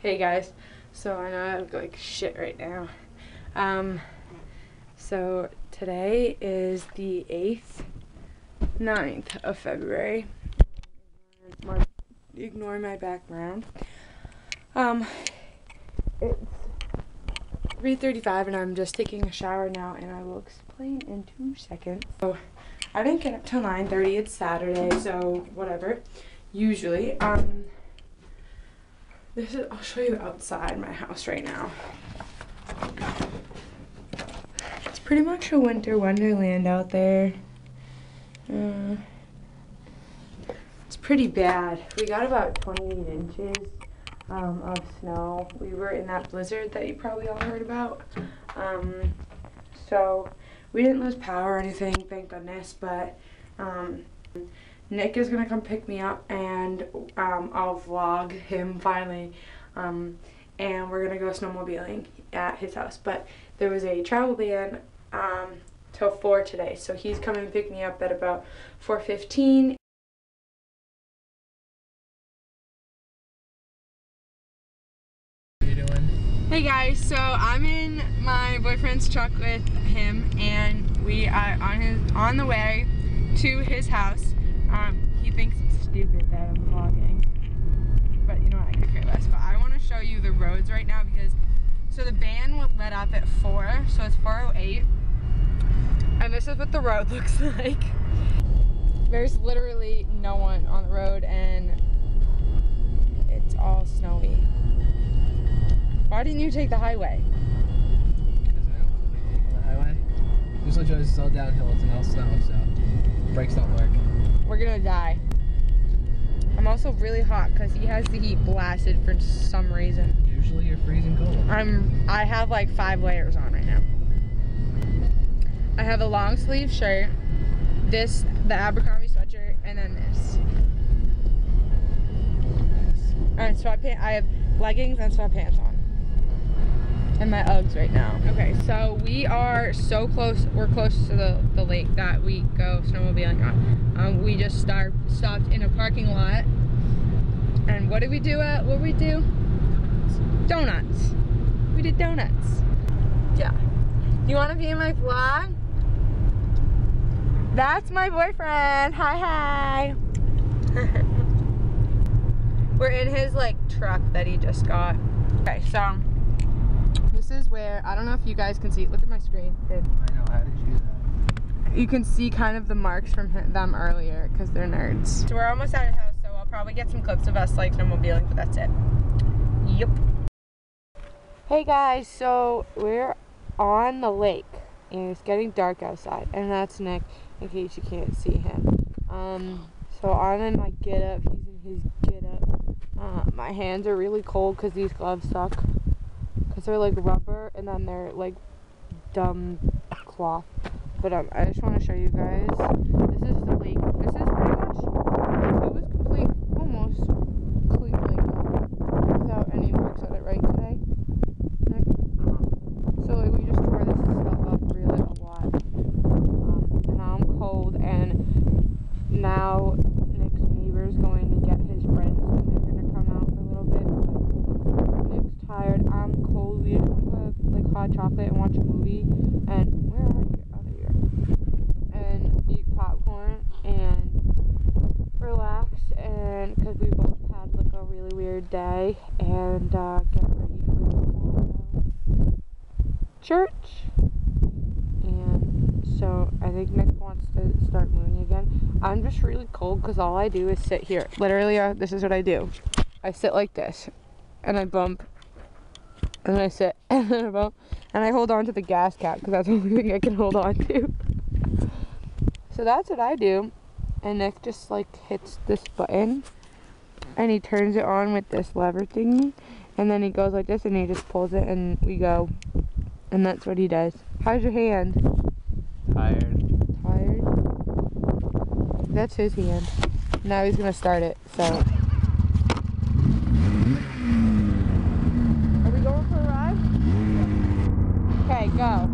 Hey guys, so I know I look like shit right now. So today is the 9th of February. Ignore my background. It's 3:35 and I'm just taking a shower now, and I will explain in 2 seconds. So I didn't get up till 9:30. It's Saturday, so whatever. Usually, I'll show you outside my house right now. It's pretty much a winter wonderland out there. It's pretty bad. We got about 28 inches of snow. We were in that blizzard that you probably all heard about. So we didn't lose power or anything, thank goodness, but Nick is gonna come pick me up, and I'll vlog him finally, and we're gonna go snowmobiling at his house. But there was a travel ban till 4 today, so he's coming to pick me up at about 4:15. Hey guys, so I'm in my boyfriend's truck with him, and we are on the way to his house. He thinks it's stupid that I'm vlogging, but you know what, I could care less. But I want to show you the roads right now because, so the van would let up at 4, so it's 4:08, and this is what the road looks like. There's literally no one on the road, and it's all snowy. Why didn't you take the highway? Because I don't want to be taking the highway. This one shows it's all downhill, it's an all snow, so brakes don't work. We're gonna die. I'm also really hot because he has the heat blasted for some reason. Usually you're freezing cold. I have like 5 layers on right now. I have a long sleeve shirt, the Abercrombie sweatshirt, and then this. And sweatpants. I have leggings and sweatpants on. And my Uggs right now. Okay, so we are so close. We're close to the lake that we go snowmobiling on. We just stopped in a parking lot. And what did we do? Donuts. We did donuts. Yeah. You want to be in my vlog? That's my boyfriend. Hi. We're in his like truck that he just got. Okay, so this is where, I don't know if you guys can see, look at my screen. I know, how did you do that? You can see kind of the marks from them earlier because they're nerds. So we're almost at his house, so I'll probably get some clips of us like snowmobiling, but that's it. Yep. Hey guys, so we're on the lake and it's getting dark outside, and that's Nick in case you can't see him. So I'm in my get up, he's in his get up. My hands are really cold because these gloves suck. Because they're like rubber and then they're like dumb cloth. But I just want to show you guys. This is the lake. This is pretty much, it was almost complete lake without any marks on it, right today? Nick? So like we just tore this stuff up really a lot. And now I'm cold, and now Nick's neighbor's going to get his friends, and they're going to come out for a little bit. But Nick's tired, I'm cold. We just want to have like hot chocolate and watch a movie, and where are you? Out of here. And eat popcorn and relax, and because we both had like a really weird day, and get ready for tomorrow church. And so I think Nick wants to start mooning again. I'm just really cold because all I do is sit here. Literally, this is what I do. I sit like this, and I bump, and then I sit, and then I bump, and I hold on to the gas cap because that's the only thing I can hold on to. So that's what I do. And Nick just like hits this button, and he turns it on with this lever thingy, and then he goes like this, and he just pulls it, and we go. And that's what he does. How's your hand? Tired. Tired? That's his hand. Now he's gonna start it, so. Are we going for a ride? Okay, go.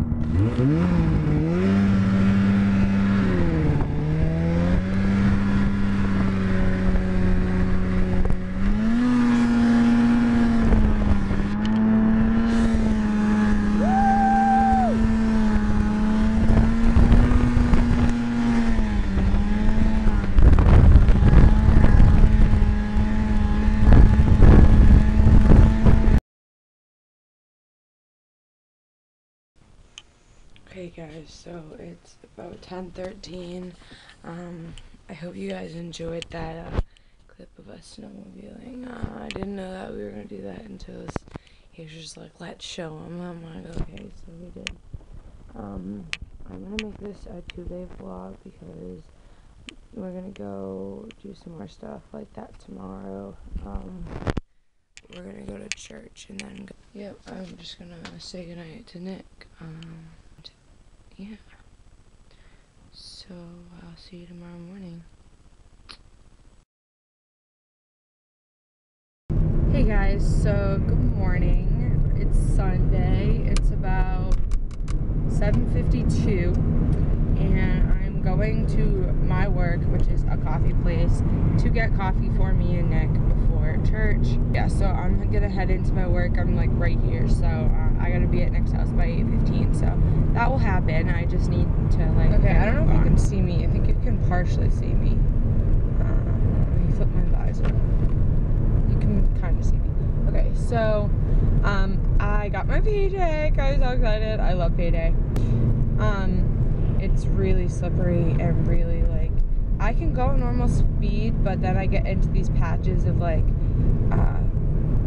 Okay guys, so it's about 10:13. I hope you guys enjoyed that clip of us snowmobiling. I didn't know that we were gonna do that until he was just like, let's show him. I'm like, okay, so we did. I'm gonna make this a 2-day vlog because we're gonna go do some more stuff like that tomorrow. We're gonna go to church and then go. Yep, I'm just gonna say goodnight to Nick. Yeah. So I'll see you tomorrow morning. Hey guys, so good morning. It's Sunday. It's about 7:52 and I'm going to my work, which is a coffee place, to get coffee for me and Nick before church. Yeah, so I'm gonna head into my work. I'm like right here, so I gotta be at Nick's house by 8:15, so that will happen. I just need to like. Okay, I don't know if you can see me. I think you can partially see me. Let me flip my visor. You can kind of see me. Okay, so I got my paycheck. I was so excited. I love payday. It's really slippery and really like, I can go normal speed, but then I get into these patches of like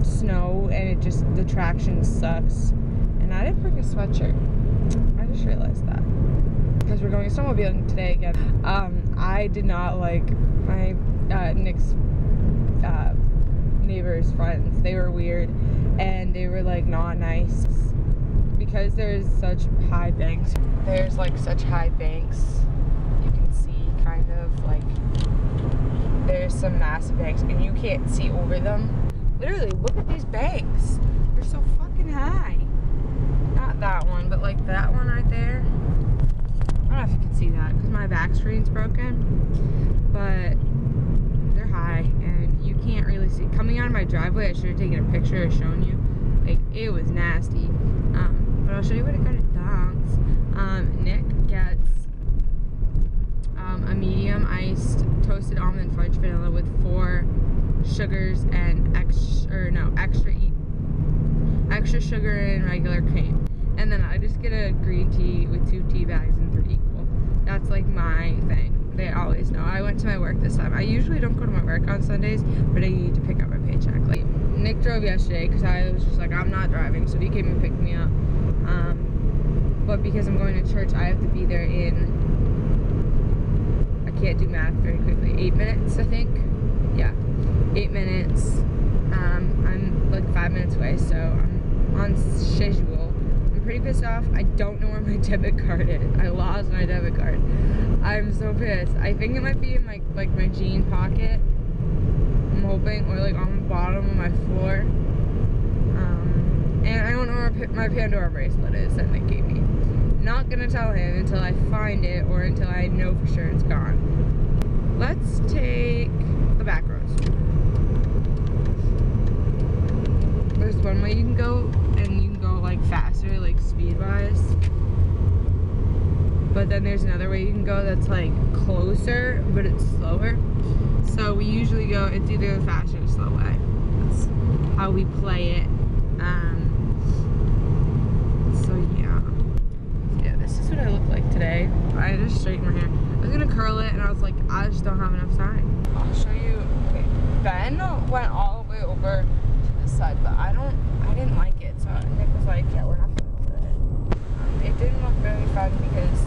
snow and it just, the traction sucks. And I didn't bring a sweatshirt. I just realized that. Because we're going snowmobiling today again. I did not like my Nick's neighbors' friends. They were weird and they were like not nice. Because there's such high banks. There's like such high banks. You can see kind of like there's some massive banks and you can't see over them. Literally, look at these banks. They're so fucking high. Not that one, but like that one right there. I don't know if you can see that because my back screen's broken. But they're high and you can't really see. Coming out of my driveway, I should have taken a picture and shown you. Like, it was nasty. But I'll show you what I got at Don's. Nick gets a medium iced toasted almond fudge vanilla with 4 sugars and extra sugar and regular cream. And then I just get a green tea with 2 tea bags and 3 equal. That's like my thing. They always know. I went to my work this time. I usually don't go to my work on Sundays, but I need to pick up my paycheck. Like, Nick drove yesterday because I was just like, I'm not driving, so he came and picked me up. But because I'm going to church, I have to be there in, I can't do math very quickly, 8 minutes, I think. Yeah, 8 minutes. I'm like 5 minutes away, so I'm on schedule. I'm pretty pissed off. I don't know where my debit card is. I lost my debit card. I'm so pissed. I think it might be in my jean pocket. I'm hoping, or like on the bottom of my floor. And I don't know where my Pandora bracelet is that Nick gave me. Not gonna tell him until I find it or until I know for sure it's gone. Let's take the back roads. There's one way you can go, and you can go like faster, like speed wise. But then there's another way you can go that's like closer, but it's slower. So we usually go, it's either the fast or the slow way. That's how we play it. So yeah, this is what I look like today. I just straightened my hair. I was gonna curl it, and I was like, I just don't have enough time. I'll show you. Okay. Ben went all the way over to the side, but I didn't like it. So Nick was like, yeah, we're not gonna do it. It didn't look very fun because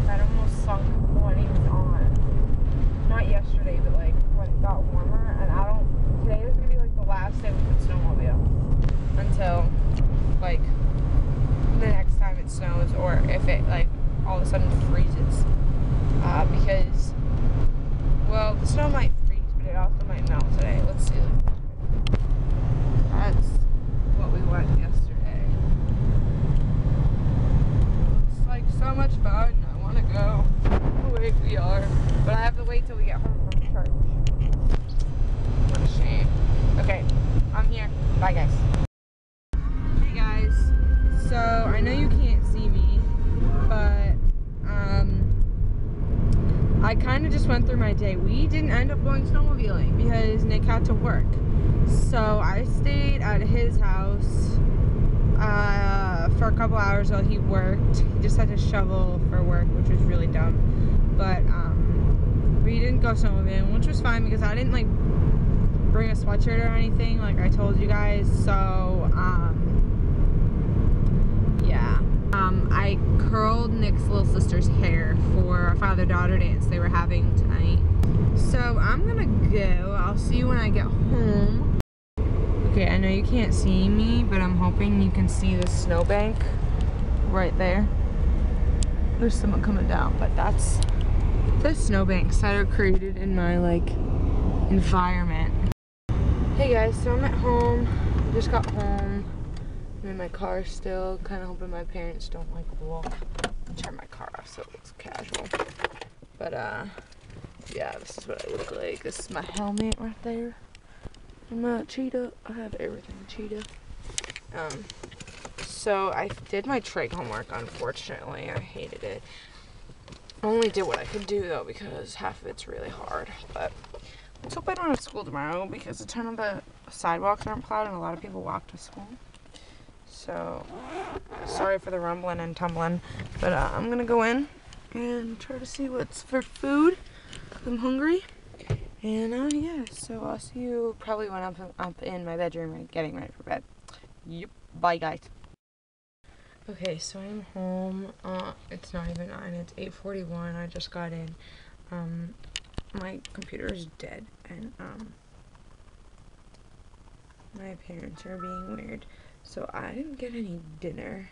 that almost sunk when he was on. Not yesterday, but like when it got warmer. And today is gonna be like the last day we could snowmobile until like the next time it snows, or if it like all of a sudden freezes. Because, well, the snow might freeze, but it also might melt today. Let's see. That's what we went yesterday. It's like so much fun. I want to go. Wait, we are. But I have to wait till we get home from church. What a shame. Okay, I'm here. Bye, guys. Hey, guys. So, I know you can't see me, but I kind of just went through my day. We didn't end up going snowmobiling because Nick had to work. So I stayed at his house for a couple hours while he worked. He just had to shovel for work, which was really dumb. But we didn't go snowmobiling, which was fine because I didn't like bring a sweatshirt or anything like I told you guys. So yeah. I curled Nick's little sister's hair for a father-daughter dance they were having tonight. So I'm gonna go. I'll see you when I get home. Okay, I know you can't see me, but I'm hoping you can see the snowbank right there. There's someone coming down, but that's the snowbanks that are created in my like environment. Hey guys, so I'm at home. Just got home. I'm in my car still, kind of hoping my parents don't like look. Turn my car off so it looks casual. But yeah, this is what I look like. This is my helmet right there. I'm a cheetah. I have everything cheetah. So I did my trig homework, unfortunately. I hated it. I only did what I could do though because half of it's really hard. But let's hope I don't have school tomorrow because a ton of the sidewalks aren't plowed and a lot of people walk to school. So sorry for the rumbling and tumbling, but I'm gonna go in and try to see what's for food. I'm hungry. And yeah, so I'll see you probably when I'm up in my bedroom getting ready for bed. Yep. Bye guys. Okay, so I'm home. It's not even 9, it's 8:41. I just got in. My computer is dead and my parents are being weird. So I didn't get any dinner.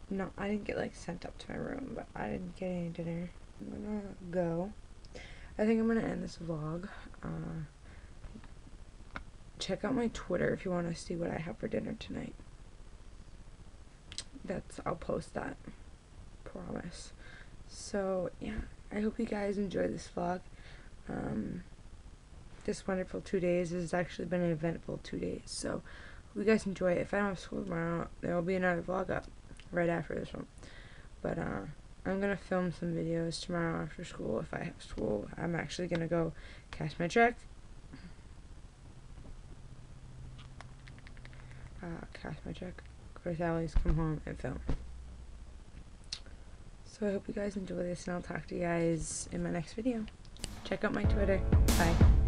No, I didn't get like sent up to my room, but I didn't get any dinner. I'm gonna go. I think I'm gonna end this vlog. Check out my Twitter if you want to see what I have for dinner tonight. I'll post that. Promise. So yeah, I hope you guys enjoy this vlog. This wonderful 2 days has actually been an eventful 2 days. So hope you guys enjoy it. If I don't have school tomorrow, there will be another vlog up right after this one. But I'm gonna film some videos tomorrow after school. If I have school, I'm actually gonna go cash my check. Cash my check, go to Sally's, come home, and film. So I hope you guys enjoy this, and I'll talk to you guys in my next video. Check out my Twitter. Bye.